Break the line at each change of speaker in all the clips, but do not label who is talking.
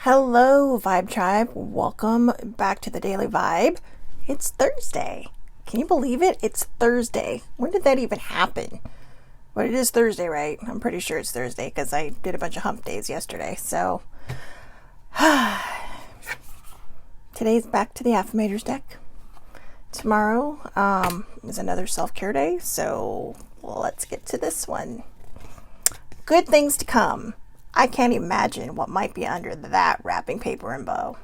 Hello, Vibe Tribe. Welcome back to the Daily Vibe. It's Thursday. Can you believe it? It's Thursday. When did that even happen? But it is Thursday, right? I'm pretty sure it's Thursday because I did a bunch of hump days yesterday. So, today's back to the Affirmators deck. Tomorrow is another self-care day. So, let's get to this one. Good things to come. I can't imagine what might be under that wrapping paper and bow.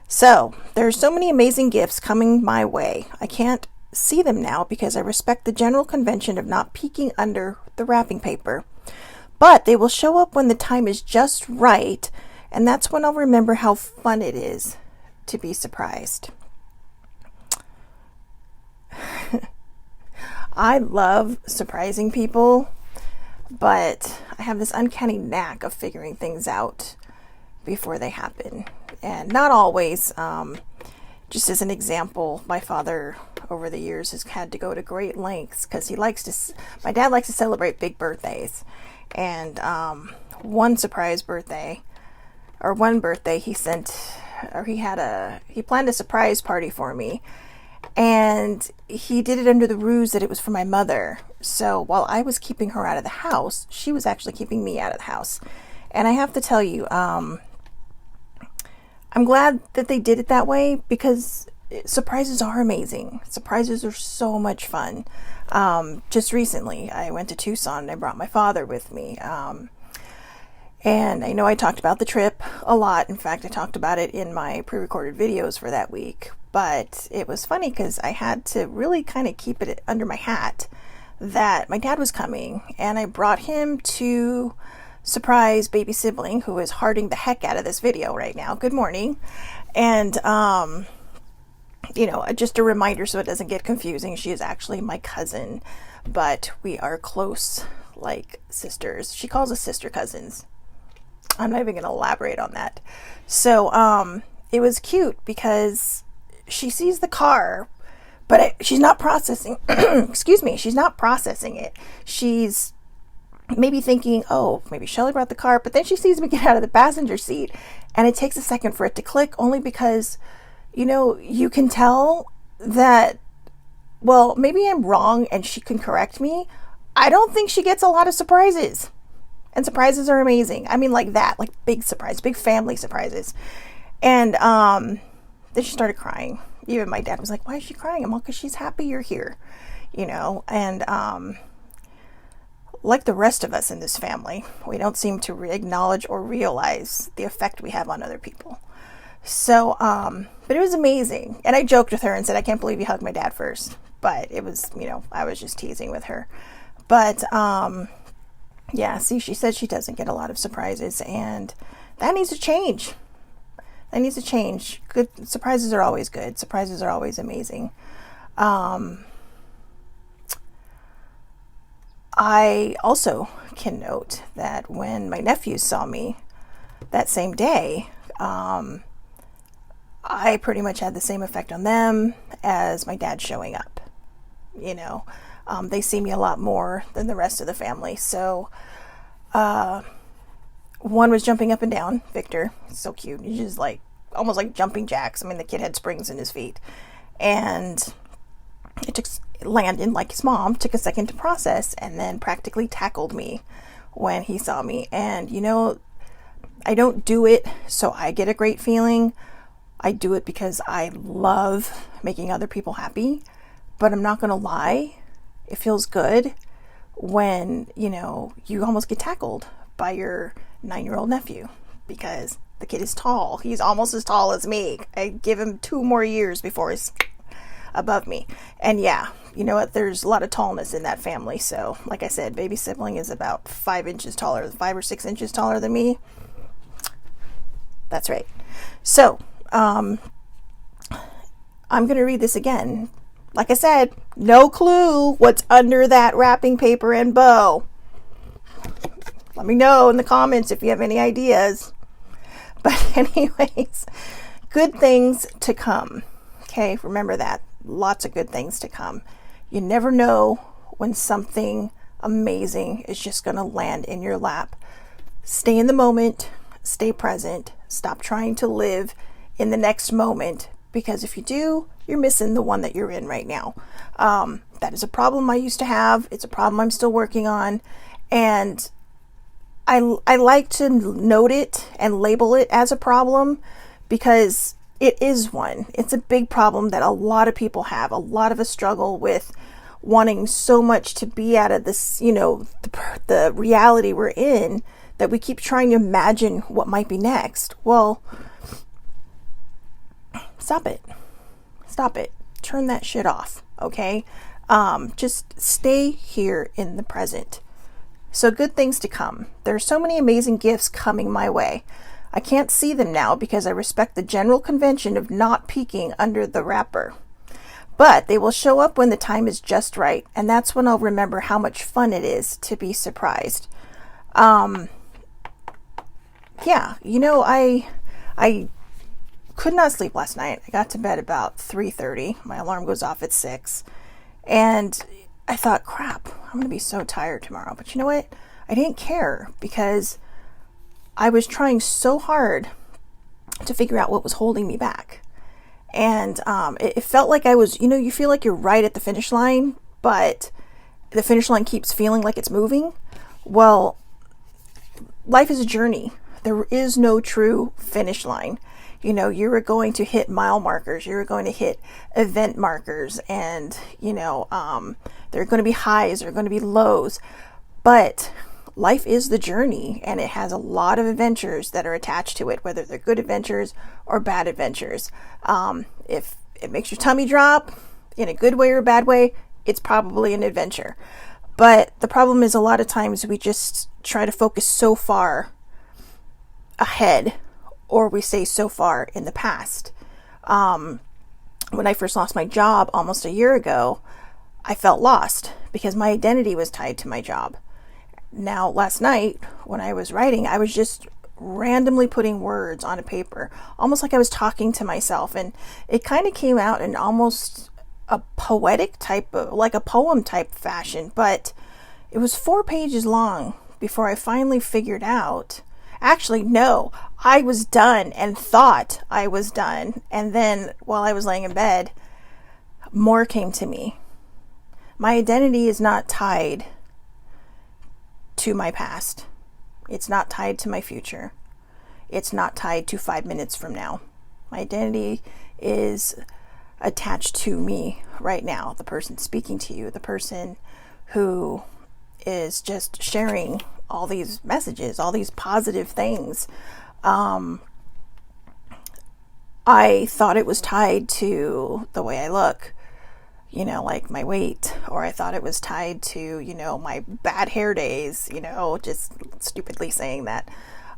So, there's so many amazing gifts coming my way. I can't see them now because I respect the general convention of not peeking under the wrapping paper. But they will show up when the time is just right, and that's when I'll remember how fun it is to be surprised. I love surprising people. But I have this uncanny knack of figuring things out before they happen. And not always. Just as an example, my father over the years has had to go to great lengths because my dad likes to celebrate big birthdays. And one birthday, he planned a surprise party for me. And he did it under the ruse that it was for my mother. So while I was keeping her out of the house, she was actually keeping me out of the house. And I have to tell you, I'm glad that they did it that way because surprises are amazing. Surprises are so much fun. Just recently, I went to Tucson and I brought my father with me. And I know I talked about the trip a lot. In fact, I talked about it in my pre-recorded videos for that week. But it was funny because I had to really kind of keep it under my hat that my dad was coming. And I brought him to surprise baby sibling who is hearting the heck out of this video right now. Good morning. And, just a reminder so it doesn't get confusing. She is actually my cousin. But we are close like sisters. She calls us sister cousins. I'm not even going to elaborate on that. So it was cute because she sees the car, but she's not processing. Excuse me. She's not processing it. She's maybe thinking, oh, maybe Shelly brought the car, but then she sees me get out of the passenger seat, and it takes a second for it to click, only because, you can tell that, well, maybe I'm wrong and she can correct me. I don't think she gets a lot of surprises. And surprises are amazing. I mean, like that, like big surprise, big family surprises. And then she started crying. Even my dad was like, why is she crying? I'm all, because she's happy you're here, and like the rest of us in this family, we don't seem to acknowledge or realize the effect we have on other people. So, but it was amazing. And I joked with her and said, I can't believe you hugged my dad first. But it was, I was just teasing with her. But, yeah, see, she said she doesn't get a lot of surprises, and that needs to change. That needs to change. Good surprises are always good. Surprises are always amazing. I also can note that when my nephews saw me that same day, I pretty much had the same effect on them as my dad showing up. They see me a lot more than the rest of the family. So, one was jumping up and down. Victor, he's so cute. He's just like, almost like jumping jacks. I mean, the kid had springs in his feet. And Landon, like his mom, took a second to process and then practically tackled me when he saw me. And, I don't do it so I get a great feeling. I do it because I love making other people happy. But I'm not going to lie. It feels good when, you almost get tackled by your 9-year-old nephew because the kid is tall. He's almost as tall as me. I give him 2 more years before he's above me. And yeah, you know what? There's a lot of tallness in that family. So like I said, baby sibling is about 5 or 6 inches taller than me. That's right. So, I'm going to read this again. Like I said, no clue what's under that wrapping paper and bow. Let me know in the comments if you have any ideas. But anyways, good things to come. Okay, remember that. Lots of good things to come. You never know when something amazing is just going to land in your lap. Stay in the moment. stay present, stop trying to live in the next moment, because if you do, you're missing the one that you're in right now. That is a problem I used to have. It's a problem I'm still working on. And I like to note it and label it as a problem because it is one. It's a big problem that a lot of people have. A lot of us struggle with wanting so much to be out of this, the reality we're in, that we keep trying to imagine what might be next. Well, stop it. Turn that shit off, okay? Just stay here in the present. So good things to come. There are so many amazing gifts coming my way. I can't see them now because I respect the general convention of not peeking under the wrapper. But they will show up when the time is just right, and that's when I'll remember how much fun it is to be surprised. I could not sleep last night. I got to bed about 3:30. My alarm goes off at 6. And I thought, crap, I'm going to be so tired tomorrow. But you know what? I didn't care because I was trying so hard to figure out what was holding me back. And it felt like I was, you feel like you're right at the finish line, but the finish line keeps feeling like it's moving. Well, life is a journey. There is no true finish line. You're going to hit mile markers. You're going to hit event markers. And, there are going to be highs. There are going to be lows. But life is the journey. And it has a lot of adventures that are attached to it, whether they're good adventures or bad adventures. If it makes your tummy drop in a good way or a bad way, it's probably an adventure. But the problem is a lot of times we just try to focus so far ahead, or we stay so far in the past. When I first lost my job almost a year ago, I felt lost because my identity was tied to my job. Now, last night when I was writing, I was just randomly putting words on a paper, almost like I was talking to myself. And it kind of came out in almost a poetic type of, like a poem type fashion, but it was 4 pages long before I finally figured out, actually, no, I was done and thought I was done. And then while I was laying in bed, more came to me. My identity is not tied to my past. It's not tied to my future. It's not tied to 5 minutes from now. My identity is attached to me right now, the person speaking to you, the person who is just sharing all these messages, all these positive things. I thought it was tied to the way I look, like my weight, or I thought it was tied to, my bad hair days, just stupidly saying that.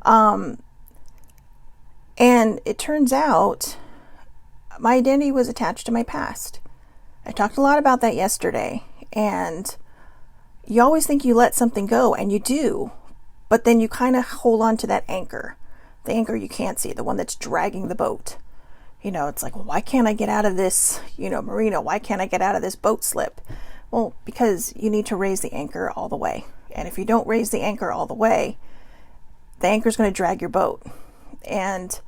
And it turns out my identity was attached to my past. I talked a lot about that yesterday, and you always think you let something go, and you do, but then you kind of hold on to that anchor, the anchor you can't see, the one that's dragging the boat. It's like, well, why can't I get out of this, marina? Why can't I get out of this boat slip? Well, because you need to raise the anchor all the way. And if you don't raise the anchor all the way, the anchor's going to drag your boat, and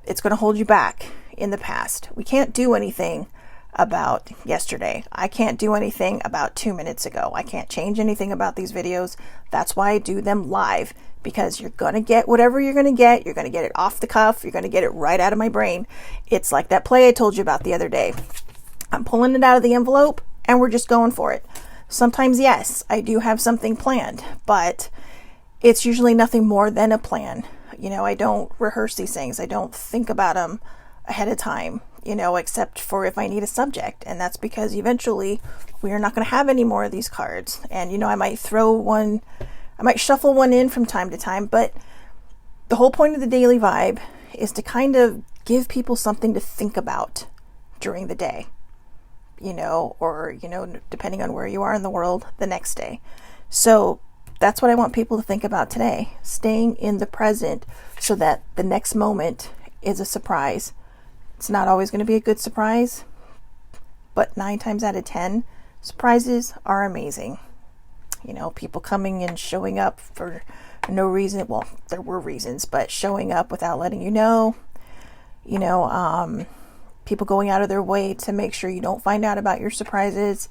it's going to hold you back in the past. We can't do anything about yesterday. I can't do anything about 2 minutes ago. I can't change anything about these videos. That's why I do them live, because you're going to get whatever you're going to get. You're going to get it off the cuff. You're going to get it right out of my brain. It's like that play I told you about the other day. I'm pulling it out of the envelope and we're just going for it. Sometimes, yes, I do have something planned, but it's usually nothing more than a plan. I don't rehearse these things. I don't think about them ahead of time, except for if I need a subject. And that's because eventually we are not going to have any more of these cards. And, I might shuffle one in from time to time, but the whole point of the Daily Vibe is to kind of give people something to think about during the day, or, depending on where you are in the world, the next day. So that's what I want people to think about today, staying in the present so that the next moment is a surprise. It's not always going to be a good surprise, but 9 times out of 10, surprises are amazing. People coming and showing up for no reason. Well, there were reasons, but showing up without letting you know, people going out of their way to make sure you don't find out about your surprises.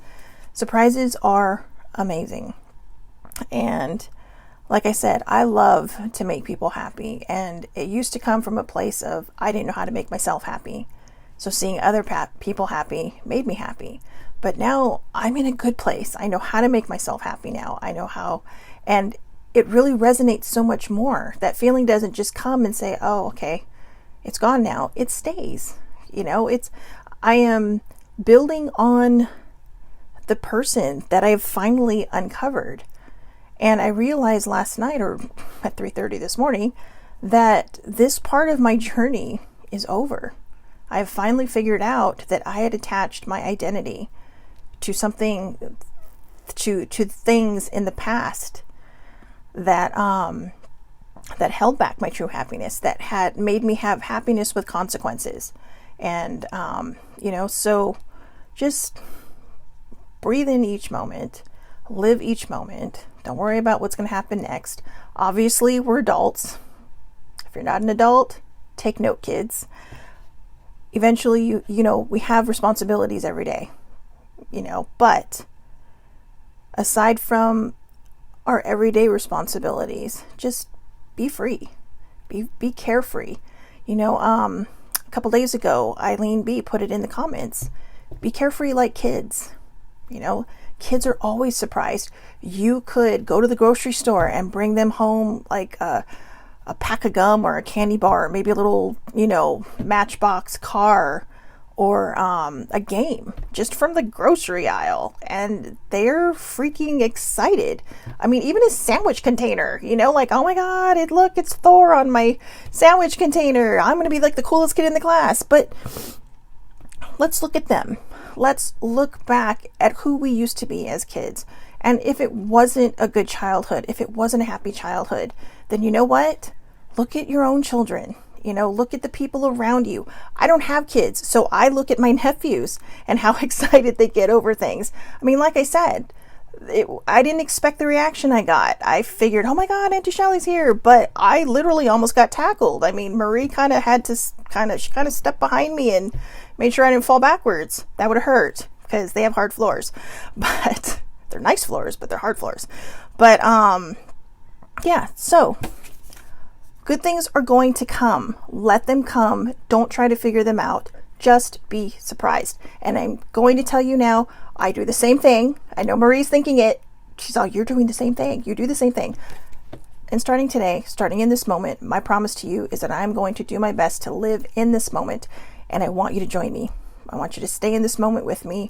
Surprises are amazing. And like I said, I love to make people happy. And it used to come from a place of I didn't know how to make myself happy. So seeing other people happy made me happy. But now I'm in a good place. I know how to make myself happy now. I know how. And it really resonates so much more. That feeling doesn't just come and say, oh, okay, it's gone now. It stays. I am building on the person that I've finally uncovered. And I realized last night, or at 3:30 this morning, that this part of my journey is over. I've finally figured out that I had attached my identity to something, to things in the past that that held back my true happiness, that had made me have happiness with consequences. And so just breathe in each moment, live each moment. Don't worry about what's going to happen next. Obviously, we're adults. If you're not an adult, take note, kids. Eventually, we have responsibilities every day, but aside from our everyday responsibilities, just be free, be carefree. A couple days ago, Eileen B put it in the comments, be carefree like kids. Kids are always surprised. You could go to the grocery store and bring them home like a pack of gum or a candy bar, maybe a little, Matchbox car or a game just from the grocery aisle. And they're freaking excited. I mean, even a sandwich container, like, oh my God, it's Thor on my sandwich container. I'm going to be like the coolest kid in the class. But let's look at them. Let's look back at who we used to be as kids. And if it wasn't a good childhood, if it wasn't a happy childhood, then you know what? Look at your own children. Look at the people around you. I don't have kids, so I look at my nephews and how excited they get over things. I mean, like I said, I didn't expect the reaction I got. I figured, oh my God, Auntie Shelly's here. But I literally almost got tackled. I mean, Marie kind of stepped behind me and made sure I didn't fall backwards. That would have hurt because they have hard floors. But they're nice floors, but they're hard floors. But yeah, so good things are going to come. Let them come. Don't try to figure them out. Just be surprised. And I'm going to tell you now, I do the same thing. I know Marie's thinking it. She's all, you're doing the same thing. You do the same thing. And starting today, starting in this moment, my promise to you is that I'm going to do my best to live in this moment. And I want you to join me. I want you to stay in this moment with me.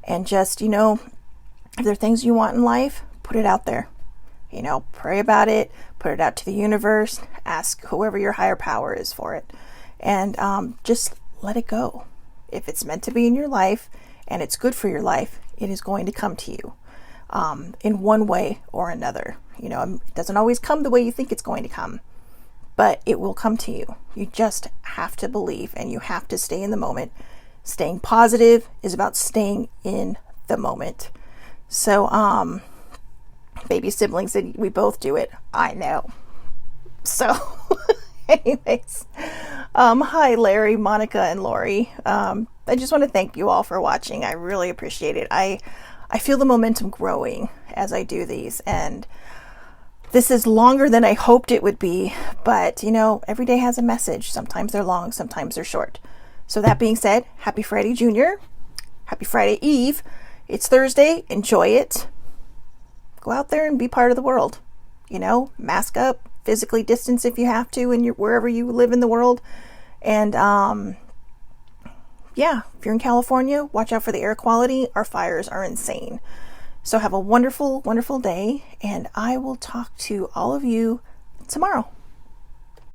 And just, if there are things you want in life, put it out there. Pray about it, put it out to the universe, ask whoever your higher power is for it. And just let it go. If it's meant to be in your life and it's good for your life, it is going to come to you in one way or another. It doesn't always come the way you think it's going to come, but it will come to you. You just have to believe and you have to stay in the moment. Staying positive is about staying in the moment. So, baby siblings, we both do it. I know. So, anyways, hi Larry, Monica, and Lori. I just want to thank you all for watching. I really appreciate it. I feel the momentum growing as I do these, and this is longer than I hoped it would be, but every day has a message. Sometimes they're long, sometimes they're short. So that being said, happy Friday, Junior. Happy Friday Eve. It's Thursday. Enjoy it. Go out there and be part of the world. Mask up, physically distance if you have to, and wherever you live in the world. And yeah, if you're in California, watch out for the air quality. Our fires are insane. So have a wonderful, wonderful day, and I will talk to all of you tomorrow.